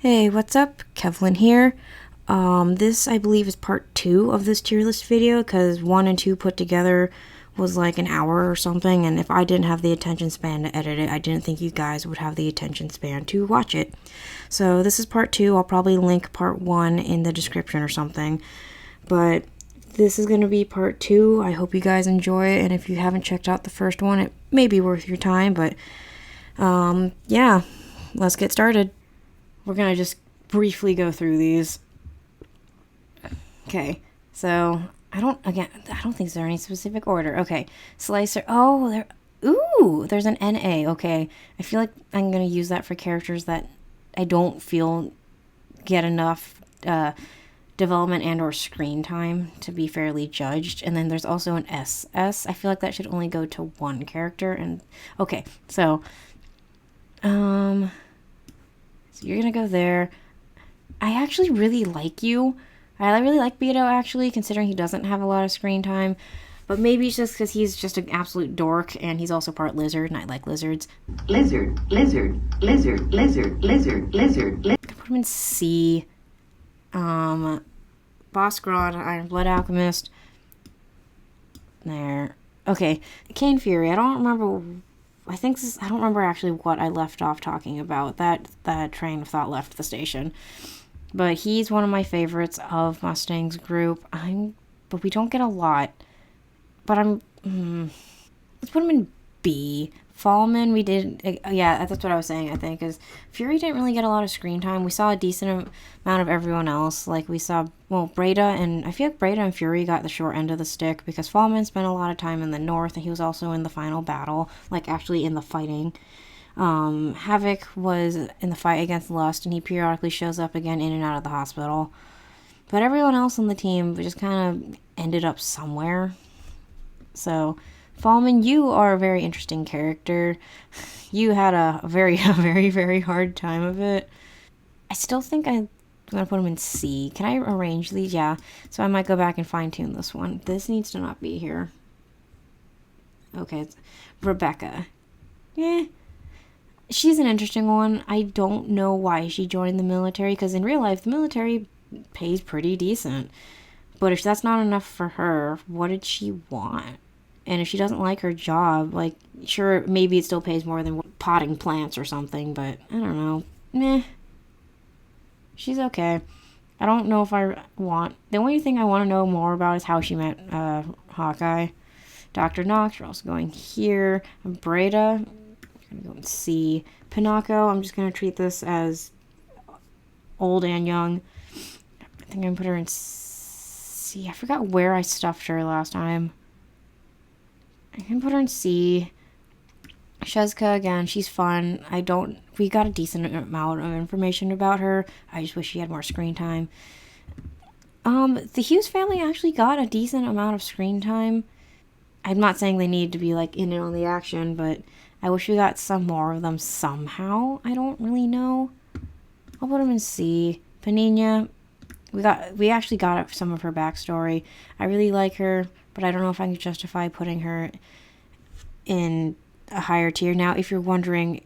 Hey, what's up? Kevlin here. This, I believe, is part 2 of this tier list video, because 1 and 2 put together was like an hour or something, and if I didn't have the attention span to edit it, I didn't think you guys would have the attention span to watch it. So this is part 2. I'll probably link part 1 in the description or something, but this is going to be part 2. I hope you guys enjoy it, and if you haven't checked out the first one, it may be worth your time, but yeah, let's get started. We're going to just briefly go through these. Okay, so I don't think there's any specific order. Okay, Slicer. Oh, there's an NA. Okay, I feel like I'm going to use that for characters that I don't feel get enough development and or screen time to be fairly judged. And then there's also an SS. I feel like that should only go to one character. And okay, so you're gonna go there. I actually really like you. I really like Beto, actually, considering he doesn't have a lot of screen time. But maybe it's just because he's just an absolute dork, and he's also part lizard, and I like lizards. Lizard. I put him in C. Boss Grod, Iron Blood Alchemist. There. Okay, Cane Fury. I don't remember actually what I left off talking about. That train of thought left the station. But he's one of my favorites of Mustang's group. But we don't get a lot. But let's put him in B. Fallman, we did, yeah, that's what I was saying, I think, is Fury didn't really get a lot of screen time. We saw a decent amount of everyone else. Like, we saw, Breda, and I feel like Breda and Fury got the short end of the stick, because Fallman spent a lot of time in the north, and he was also in the final battle, like, actually in the fighting. Havoc was in the fight against Lust, and he periodically shows up again in and out of the hospital. But everyone else on the team just kind of ended up somewhere. So Fallman, you are a very interesting character. You had a very, very hard time of it. I still think I'm going to put him in C. Can I arrange these? Yeah. So I might go back and fine-tune this one. This needs to not be here. Okay. It's Rebecca. She's an interesting one. I don't know why she joined the military, because in real life, the military pays pretty decent. But if that's not enough for her, what did she want? And if she doesn't like her job, like, sure, maybe it still pays more than potting plants or something, but I don't know. Meh. She's okay. I don't know if I want... The only thing I want to know more about is how she met Hawkeye. Dr. Knox, we're also going here. Breda, we're going to go and see. Pinocchio, I'm just going to treat this as old and young. I think I'm going to put her in C. I forgot where I stuffed her last time. I can put her in C. Shezka, again, she's fun. We got a decent amount of information about her. I just wish she had more screen time. The Hughes family actually got a decent amount of screen time. I'm not saying they need to be, like, in and on the action, but I wish we got some more of them somehow. I don't really know. I'll put them in C. Panina, we actually got some of her backstory. I really like her, but I don't know if I can justify putting her in a higher tier. Now, if you're wondering,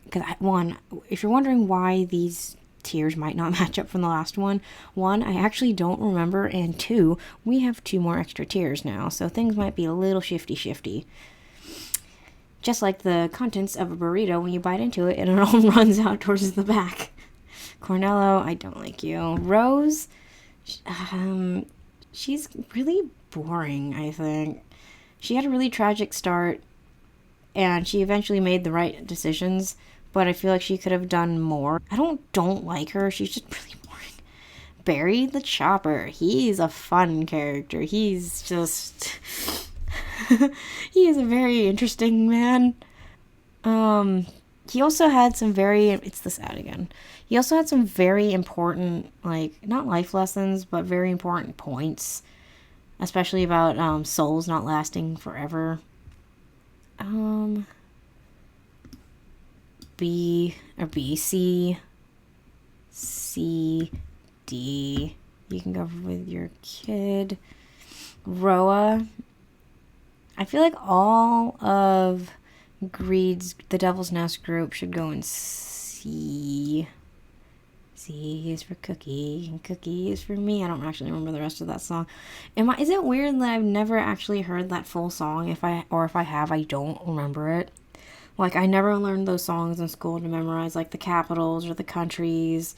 why these tiers might not match up from the last one, I actually don't remember, and 2, we have 2 more extra tiers now, so things might be a little shifty. Just like the contents of a burrito, when you bite into it, and it all runs out towards the back. Cornello, I don't like you. Rose, she's really boring, I think. She had a really tragic start, and she eventually made the right decisions, but I feel like she could have done more. I don't like her. She's just really boring. Barry the Chopper, he's a fun character. He's just... he is a very interesting man. He also had some it's this ad again. He also had some very important, like, not life lessons, but very important points, especially about souls not lasting forever. B or B, C, D. You can go with your kid. Roa. I feel like all of the Devil's Nest group should go in C. C is for cookie, and cookie is for me. I don't actually remember the rest of that song. Is it weird that I've never actually heard that full song? If I have, I don't remember it. Like, I never learned those songs in school to memorize, like, the capitals or the countries.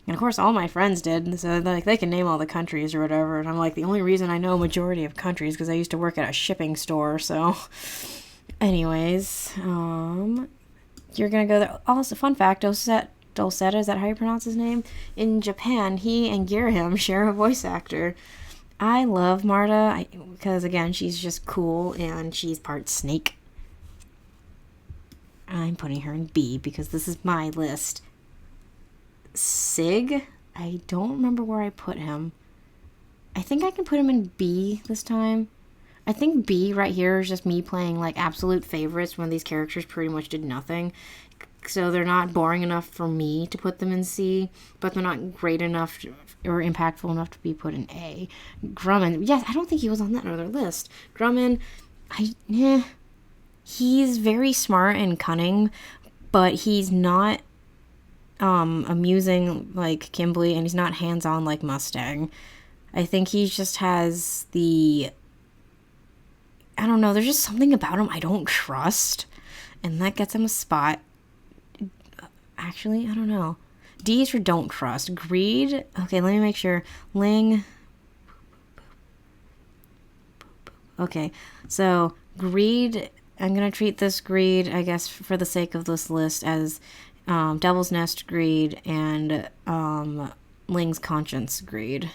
And, of course, all my friends did, so, like, they can name all the countries or whatever. And I'm like, the only reason I know a majority of countries because I used to work at a shipping store, so... Anyways, you're gonna go there. Also, fun fact, Dulceta, is that how you pronounce his name? In Japan, he and Girahim share a voice actor. I love Marta, because, again, she's just cool, and she's part snake. I'm putting her in B, because this is my list. Sig, I don't remember where I put him. I think I can put him in B this time. I think B right here is just me playing, like, absolute favorites when these characters pretty much did nothing. So they're not boring enough for me to put them in C, but they're not great enough or impactful enough to be put in A. Grumman, yes, I don't think he was on that other list. Grumman, he's very smart and cunning, but he's not amusing like Kimberly, and he's not hands-on like Mustang. I think he just has I don't know, there's just something about him I don't trust, and that gets him a spot. Actually, I don't know. D is for don't trust. Greed, okay, let me make sure. Ling. Okay, so greed, I'm going to treat this greed, I guess, for the sake of this list, as Devil's Nest greed and Ling's conscience greed.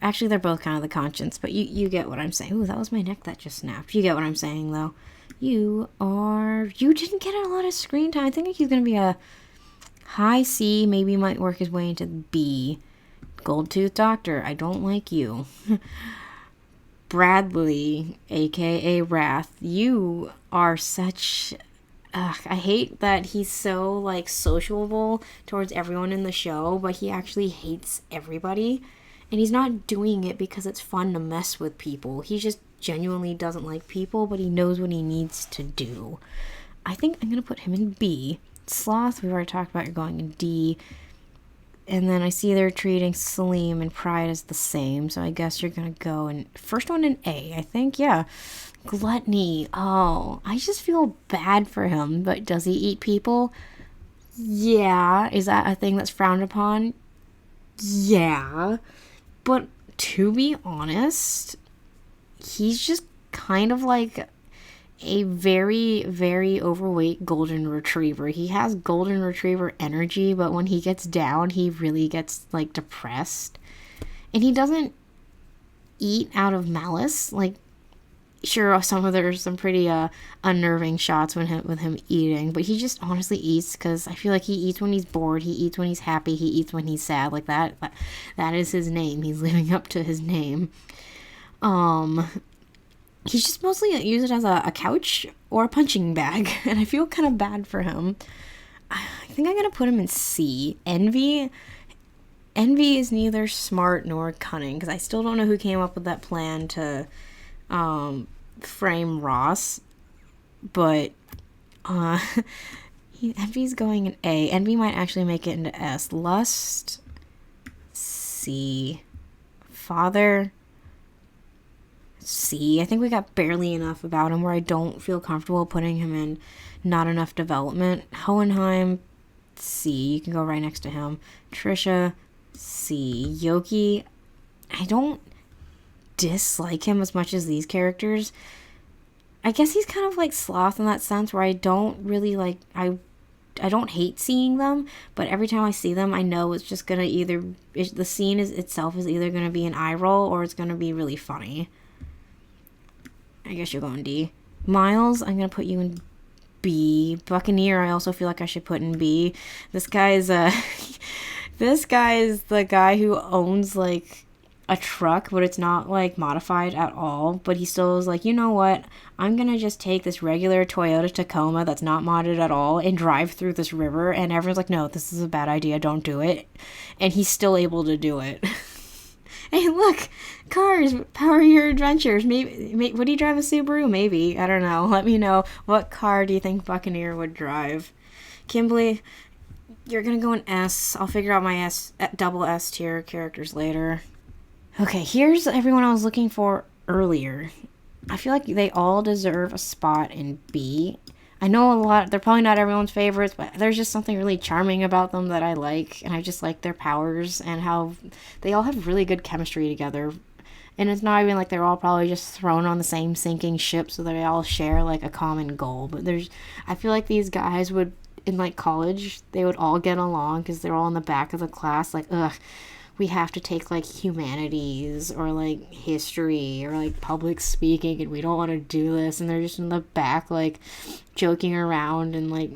Actually, they're both kind of the conscience, but you get what I'm saying. Ooh, that was my neck that just snapped. You get what I'm saying, though. You didn't get a lot of screen time. I think he's going to be a high C, maybe might work his way into B. Gold-Tooth Doctor, I don't like you. Bradley, aka Wrath, you are such... I hate that he's so, like, sociable towards everyone in the show, but he actually hates everybody. And he's not doing it because it's fun to mess with people. He just genuinely doesn't like people, but he knows what he needs to do. I think I'm going to put him in B. Sloth, we've already talked about, you're going in D. And then I see they're treating Salim and Pride as the same, so I guess you're going to go in... First one in A, I think, yeah. Gluttony. Oh, I just feel bad for him, but does he eat people? Yeah. Is that a thing that's frowned upon? Yeah. But to be honest, he's just kind of like a very, very overweight golden retriever. He has golden retriever energy, but when he gets down, he really gets, like, depressed. And he doesn't eat out of malice. Like, sure, there's some pretty unnerving shots with him eating, but he just honestly eats because I feel like he eats when he's bored, he eats when he's happy, he eats when he's sad. Like, that is his name. He's living up to his name. He's just mostly used it as a couch or a punching bag, and I feel kind of bad for him. I think I'm gonna put him in C. Envy is neither smart nor cunning, because I still don't know who came up with that plan to frame Ross, but Envy's going in A. Envy might actually make it into S. Lust, C. Father, C. I think we got barely enough about him where I don't feel comfortable putting him in not enough development. Hohenheim, C. You can go right next to him. Trisha, C. Yoki, I don't dislike him as much as these characters. I guess he's kind of like Sloth in that sense, where I don't really like... I don't hate seeing them, but every time I see them, I know it's just gonna the scene itself is either gonna be an eye roll or it's gonna be really funny. I guess you're going D. Miles, I'm gonna put you in B. Buccaneer, I also feel like I should put in B. This guy is the guy who owns, like, a truck, but it's not, like, modified at all, but he still is like, you know what, I'm gonna just take this regular Toyota Tacoma that's not modded at all and drive through this river, and everyone's like, no, this is a bad idea, don't do it, and he's still able to do it. Hey, look, cars, power your adventures. Maybe would he drive a Subaru? Maybe, I don't know. Let me know, what car do you think Buccaneer would drive? Kimberly, You're gonna go in S. I'll figure out my double S tier characters later. Okay, here's everyone I was looking for earlier. I feel like they all deserve a spot in B. I know a lot, they're probably not everyone's favorites, but there's just something really charming about them that I like, and I just like their powers and how they all have really good chemistry together. And it's not even like they're all probably just thrown on the same sinking ship so they all share like a common goal. But I feel like these guys would, in like college, they would all get along because they're all in the back of the class, like, ugh, we have to take like humanities or like history or like public speaking and we don't want to do this, and they're just in the back like joking around and like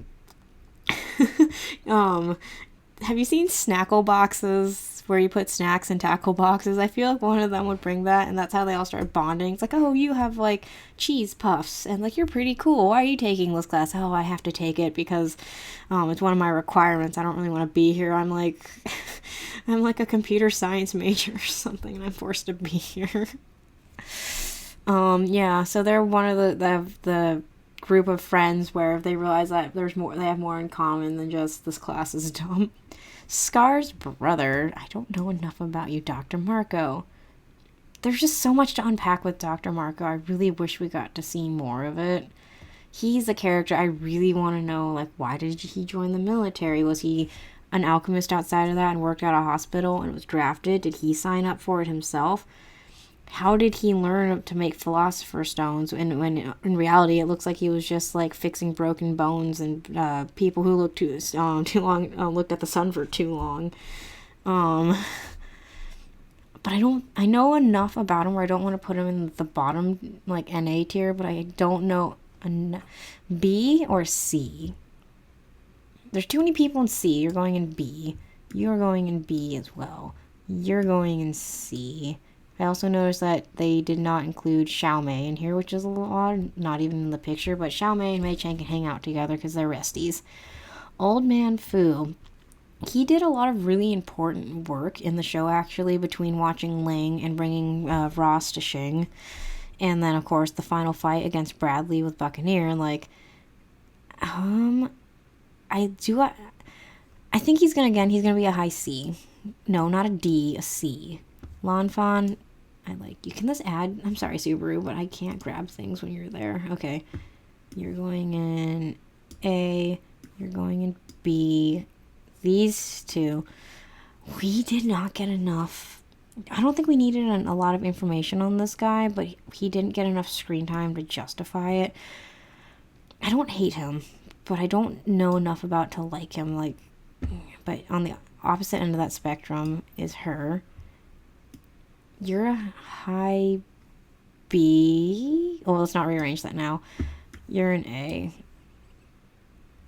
have you seen snackle boxes where you put snacks in tackle boxes? I feel like one of them would bring that, and that's how they all start bonding. It's like, oh, you have like cheese puffs and like you're pretty cool, why are you taking this class? Oh, I have to take it because it's one of my requirements. I don't really want to be here. I'm like I'm like a computer science major or something and I'm forced to be here. Yeah, so they're one of the group of friends where they realize that they have more in common than just this class is dumb. Scar's brother. I don't know enough about you, Dr. Marco. There's just so much to unpack with Dr. Marco. I really wish we got to see more of it. He's a character I really want to know, like, why did he join the military? Was he an alchemist outside of that and worked at a hospital and was drafted? Did he sign up for it himself? How did he learn to make philosopher's stones when in reality it looks like he was just like fixing broken bones and people who looked too long looked at the sun for too long. But I know enough about him where I don't want to put him in the bottom like NA tier, but I don't know B or C. There's too many people in C. You're going in B. You're going in B as well. You're going in C. I also noticed that they did not include Xiao Mei in here, which is a little odd. Not even in the picture, but Xiao Mei and Mei Chang can hang out together because they're resties. Old Man Fu. He did a lot of really important work in the show, actually, between watching Ling and bringing Ross to Xing. And then, of course, the final fight against Bradley with Buccaneer. Like, I think he's gonna be a high C. No, not a D, a C. Lanfan, I like you. Can this add? I'm sorry, Subaru, but I can't grab things when you're there. Okay. You're going in A. You're going in B. These two. We did not get enough. I don't think we needed a lot of information on this guy, but he didn't get enough screen time to justify it. I don't hate him, but I don't know enough about to like him. Like, but on the opposite end of that spectrum is her. You're a high B. Oh, let's not rearrange that now. You're an A.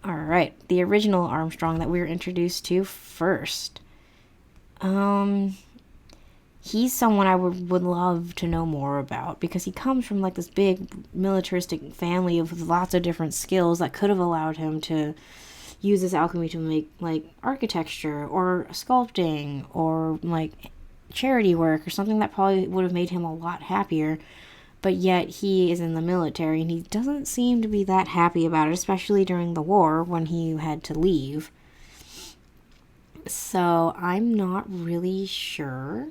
Alright, the original Armstrong that we were introduced to first. He's someone I would love to know more about because he comes from like this big militaristic family with lots of different skills that could have allowed him to use his alchemy to make like architecture or sculpting or like charity work or something that probably would have made him a lot happier, but yet he is in the military and he doesn't seem to be that happy about it, especially during the war when he had to leave. So I'm not really sure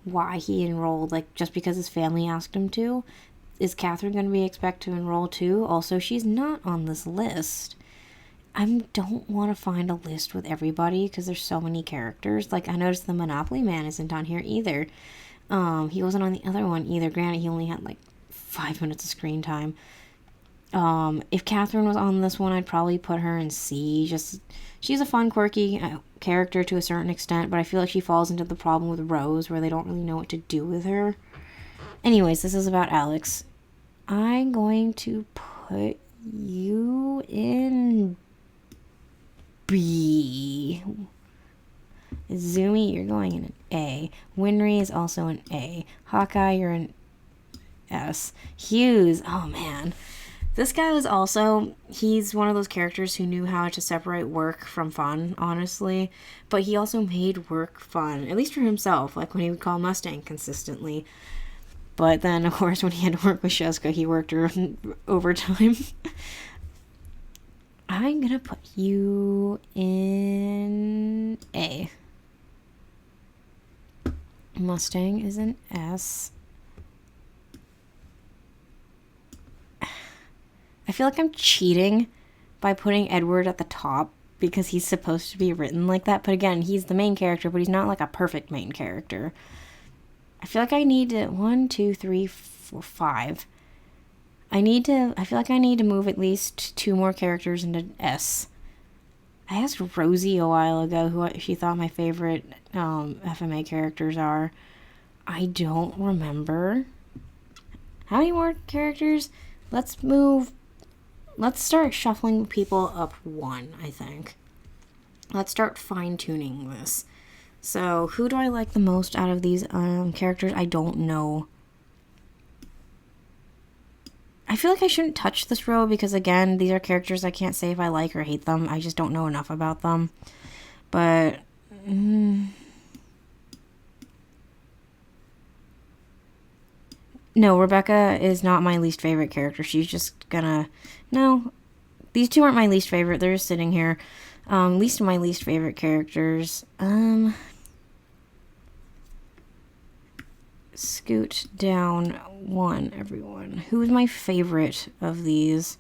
why he enrolled, like just because his family asked him to. Is Catherine going to be expected to enroll too? Also, she's not on this list. I don't want to find a list with everybody because there's so many characters. Like, I noticed the Monopoly Man isn't on here either. He wasn't on the other one either. Granted, he only had like 5 minutes of screen time. If Catherine was on this one, I'd probably put her in C. She's a fun, quirky character to a certain extent, but I feel like she falls into the problem with Rose where they don't really know what to do with her. Anyways, this is about Alex. I'm going to put you in B. Izumi, you're going in an A. Winry is also an A. Hawkeye, you're an S. Hughes, oh man. This guy was also, he's one of those characters who knew how to separate work from fun, honestly. But he also made work fun, at least for himself, like when he would call Mustang consistently. But then, of course, when he had to work with Sheska, he worked overtime. I'm gonna put you in A. Mustang is an S. I feel like I'm cheating by putting Edward at the top because he's supposed to be written like that. But again, he's the main character, but he's not like a perfect main character. I feel like I need to 1, 2, 3, 4, 5. I feel like I need to move at least 2 more characters into S. I asked Rosie a while ago who she thought my favorite FMA characters are. I don't remember. How many more characters? Let's start shuffling people up 1, I think. Let's start fine-tuning this. So, who do I like the most out of these characters? I don't know. I feel like I shouldn't touch this row because, again, these are characters I can't say if I like or hate them. I just don't know enough about them. But, no, Rebecca is not my least favorite character. She's just gonna... No, these 2 aren't my least favorite. They're just sitting here. Least of my least favorite characters. Scoot down 1, everyone. Who is my favorite of these?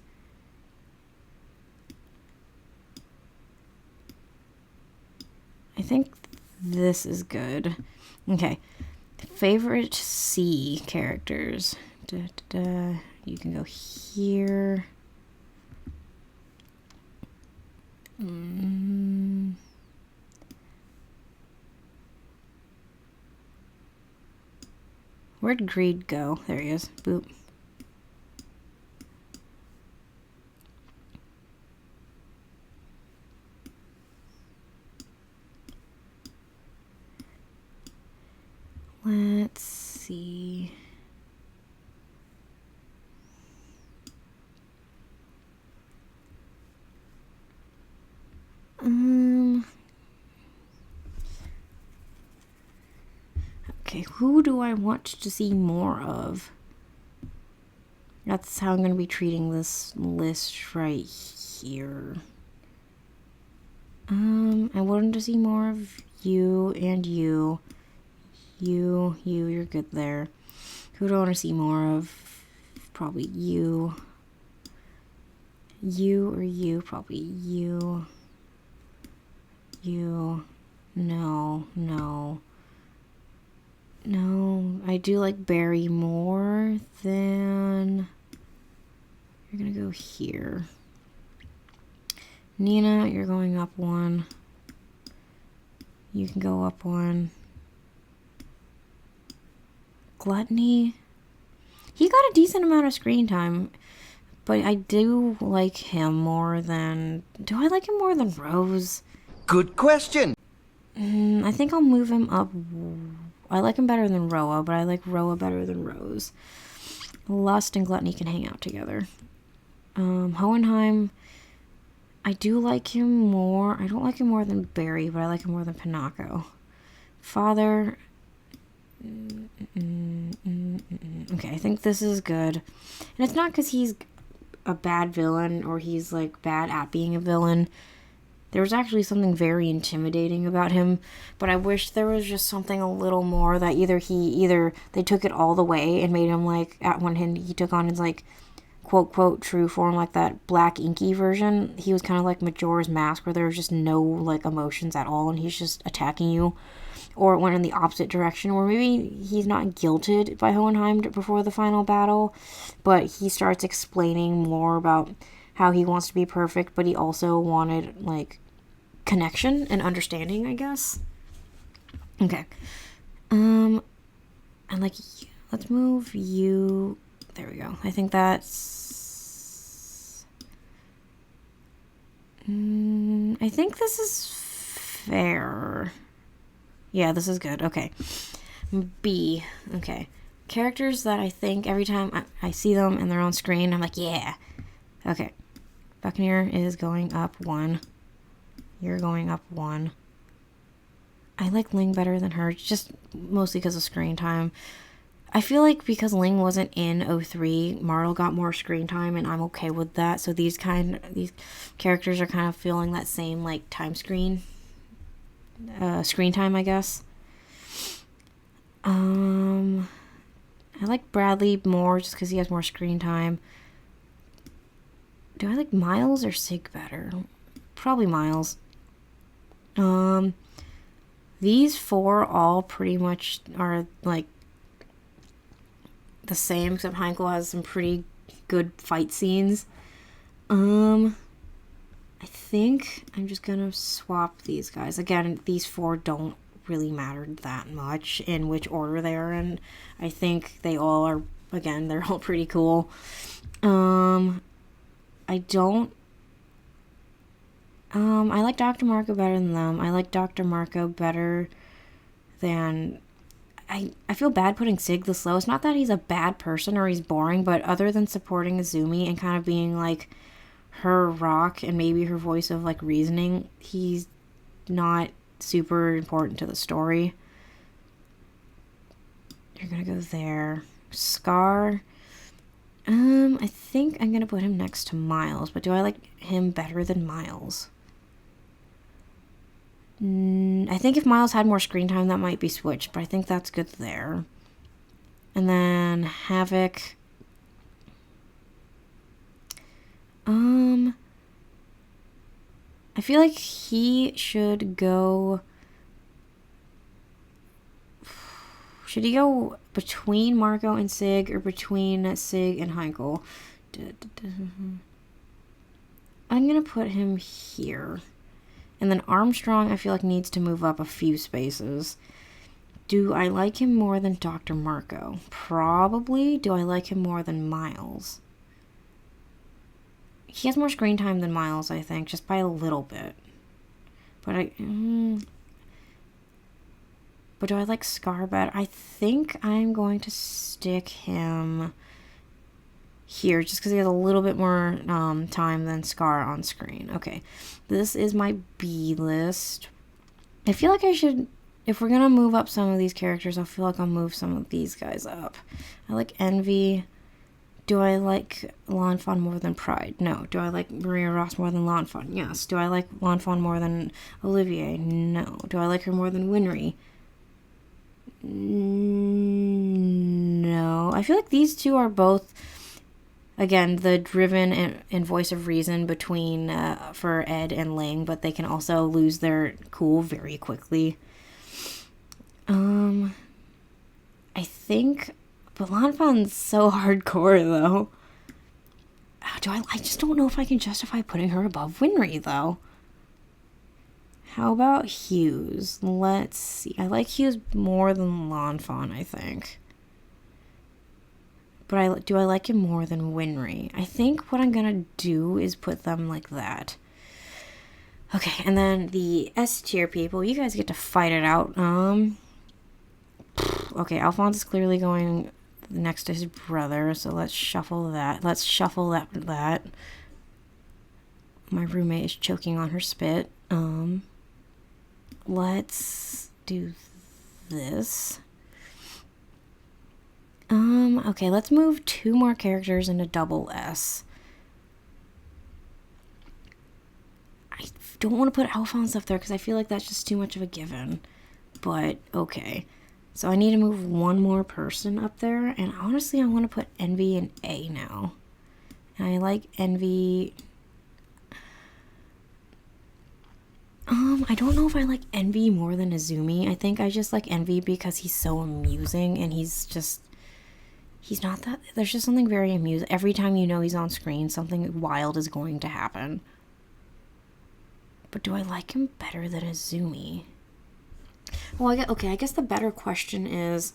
I think this is good. Okay. Favorite C characters. You can go here. Where'd Greed go? There he is. Boop. Let's see. Okay, who do I want to see more of? That's how I'm going to be treating this list right here. I wanted to see more of you and you. You're good there. Who do I want to see more of? Probably you. You or you, probably you. You. No. I do like Barry more than... You're gonna go here. Nina, you're going up 1. You can go up 1. Gluttony. He got a decent amount of screen time, but I do like him more than... Do I like him more than Rose? Good question. I think I'll move him up. I like him better than Roa, but I like Roa better than Rose. Lust and Gluttony can hang out together. Hohenheim, I do like him more. I don't like him more than Barry, but I like him more than Pinocchio. Father... Okay, I think this is good. And it's not because he's a bad villain or he's like bad at being a villain. There was actually something very intimidating about him, but I wish there was just something a little more that either they took it all the way and made him like, at one hand he took on his like quote true form, like that black inky version. He was kind of like Majora's Mask, where there was just no like emotions at all and he's just attacking you. Or it went in the opposite direction, where maybe he's not guilted by Hohenheim before the final battle, but he starts explaining more about how he wants to be perfect, but he also wanted, like, connection and understanding, I guess. Okay. And, like, let's move you... There we go. I think that's... I think this is fair. Yeah, this is good. Okay. B. Okay. Characters that I think every time I see them and they're on screen, I'm like, yeah. Okay. Buccaneer is going up 1. You're going up 1. I like Ling better than her, just mostly because of screen time. I feel like because Ling wasn't in 03, Marl got more screen time, and I'm okay with that. So these characters are kind of feeling that same like screen time, I guess. I like Bradley more just because he has more screen time. Do I like Miles or Sig better? Probably Miles. These four all pretty much are like the same, except Heinkel has some pretty good fight scenes. I think I'm just gonna swap these guys. Again, these four don't really matter that much in which order they are in. I think they all are, again, they're all pretty cool. I like Dr. Marco better than them. I like Dr. Marco better than... I feel bad putting Sig this low. It's not that he's a bad person or he's boring, but other than supporting Izumi and kind of being like her rock and maybe her voice of like reasoning, he's not super important to the story. You're gonna go there. Scar. I think I'm gonna put him next to Miles, but do I like him better than Miles? I think if Miles had more screen time, that might be switched, but I think that's good there. And then Havoc. I feel like he should go... Should he go between Marco and Sig or between Sig and Heinkel? I'm going to put him here. And then Armstrong, I feel like, needs to move up a few spaces. Do I like him more than Dr. Marco? Probably. Do I like him more than Miles? He has more screen time than Miles, I think, just by a little bit. But But do I like Scar better? I think I'm going to stick him here just because he has a little bit more time than Scar on screen. Okay, this is my B list. I feel like I should, if we're going to move up some of these characters, I feel like I'll move some of these guys up. I like Envy. Do I like Lanfan more than Pride? No. Do I like Maria Ross more than Lanfan? Yes. Do I like Lanfan more than Olivier? No. Do I like her more than Winry? No. I feel like these two are both, again, the driven and voice of reason between for Ed and Ling, but they can also lose their cool very quickly. I think, but Lanfan's so hardcore though. I just don't know if I can justify putting her above Winry though. How about Hughes? Let's see. I like Hughes more than Lanfan, I think. But do I like him more than Winry? I think what I'm going to do is put them like that. Okay, and then the S tier people, you guys get to fight it out. Okay, Alphonse is clearly going next to his brother, so let's shuffle that. Let's shuffle that. My roommate is choking on her spit. Let's do this. Okay, let's move 2 more characters into double S. I don't want to put Alphonse up there because I feel like that's just too much of a given. But, okay. So I need to move 1 more person up there. And honestly, I want to put Envy in A now. And I like Envy... I don't know if I like Envy more than Izumi. I think I just like Envy because he's so amusing and he's not that... There's just something very amusing. Every time you know he's on screen, something wild is going to happen. But do I like him better than Izumi? Well, I guess the better question is,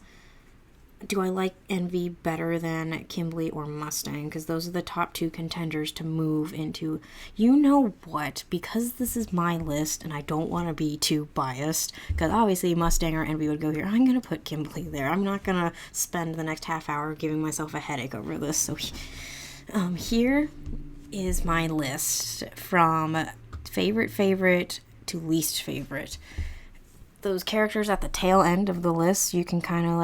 do I like Envy better than Kimberly or Mustang? Because those are the top 2 contenders to move into. You know what? Because this is my list, and I don't want to be too biased, because obviously Mustang or Envy would go here. I'm going to put Kimberly there. I'm not going to spend the next half hour giving myself a headache over this. So here is my list from favorite to least favorite. those characters at the tail end of the list, you can kind of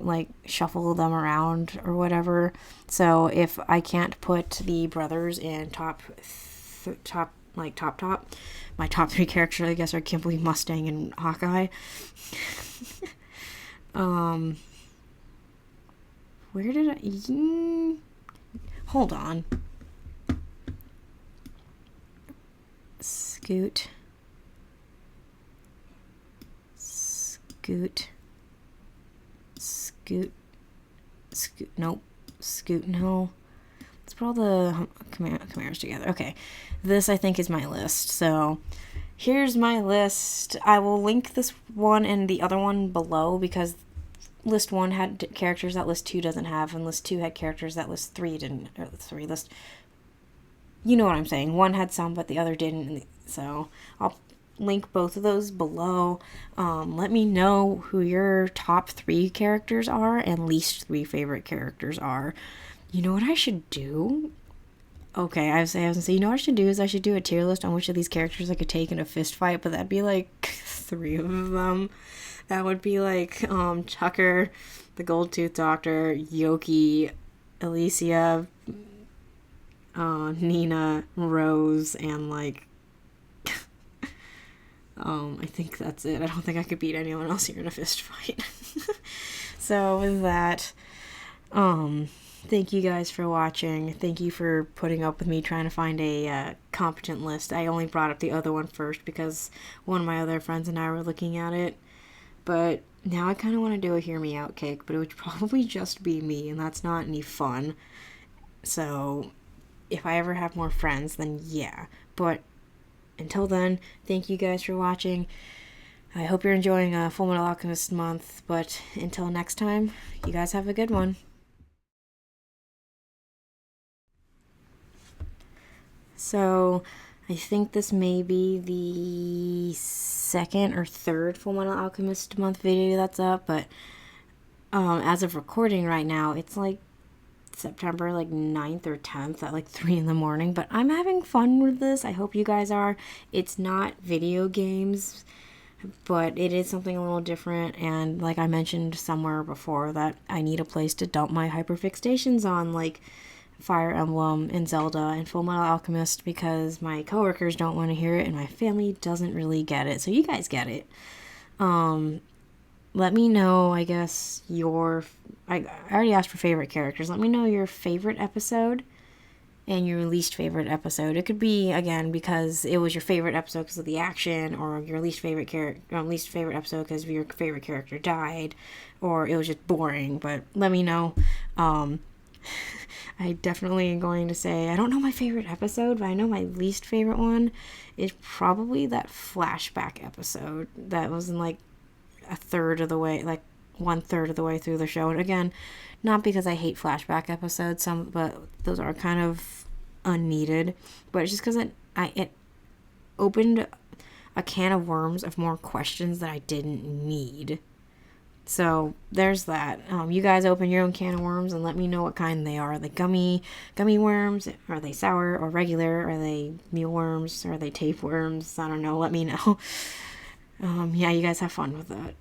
like shuffle them around or whatever. So if I can't put the brothers in top, my top 3 characters, I guess, are Kimberly, Mustang, and Hawkeye. Where did I... hold on. Scoot. Nope. Scoot, no. Let's put all the commands together. Okay. This, I think, is my list. So, here's my list. I will link this one and the other one below because list 1 had characters that list 2 doesn't have, and list 2 had characters that list 3 didn't. Or list... You know what I'm saying. One had some, but the other didn't. So, I'll link both of those below. Let me know who your top 3 characters are and least 3 favorite characters are. You know what I should do? Okay, I was gonna say, you know what I should do is I should do a tier list on which of these characters I could take in a fist fight, but that'd be like 3 of them. That would be like Tucker, the Gold Tooth Doctor, Yoki, Alicia, Nina, Rose, and like I think that's it. I don't think I could beat anyone else here in a fist fight. So with that, thank you guys for watching. Thank you for putting up with me trying to find a competent list. I only brought up the other one first because one of my other friends and I were looking at it. But now I kind of want to do a hear me out cake, but it would probably just be me, and that's not any fun. So if I ever have more friends, then yeah. But until then, thank you guys for watching. I hope you're enjoying Fullmetal Alchemist month, but until next time, you guys have a good one. So, I think this may be the second or third Fullmetal Alchemist month video that's up, but as of recording right now, it's like September 9th or 10th at 3 in the morning, but I'm having fun with this. I hope you guys are. It's not video games, but it is something a little different, and like I mentioned somewhere before, that I need a place to dump my hyperfixations on, like Fire Emblem and Zelda and Fullmetal Alchemist, because my coworkers don't want to hear it and my family doesn't really get it, so you guys get it. Let me know, I guess, I already asked for favorite characters. Let me know your favorite episode and your least favorite episode. It could be, again, because it was your favorite episode because of the action, or your least favorite episode because your favorite character died, or it was just boring. But let me know. I definitely am going to say, I don't know my favorite episode, but I know my least favorite one is probably that flashback episode that was in a third of the way, 1/3 of the way through the show. And again, not because I hate flashback episodes, but those are kind of unneeded, but it's just because it opened a can of worms of more questions that I didn't need. So there's that. You guys open your own can of worms and let me know what kind they are. Are they gummy worms? Are they sour or regular? Are they mealworms? Are they tapeworms? I don't know. Let me know. Yeah, you guys have fun with that.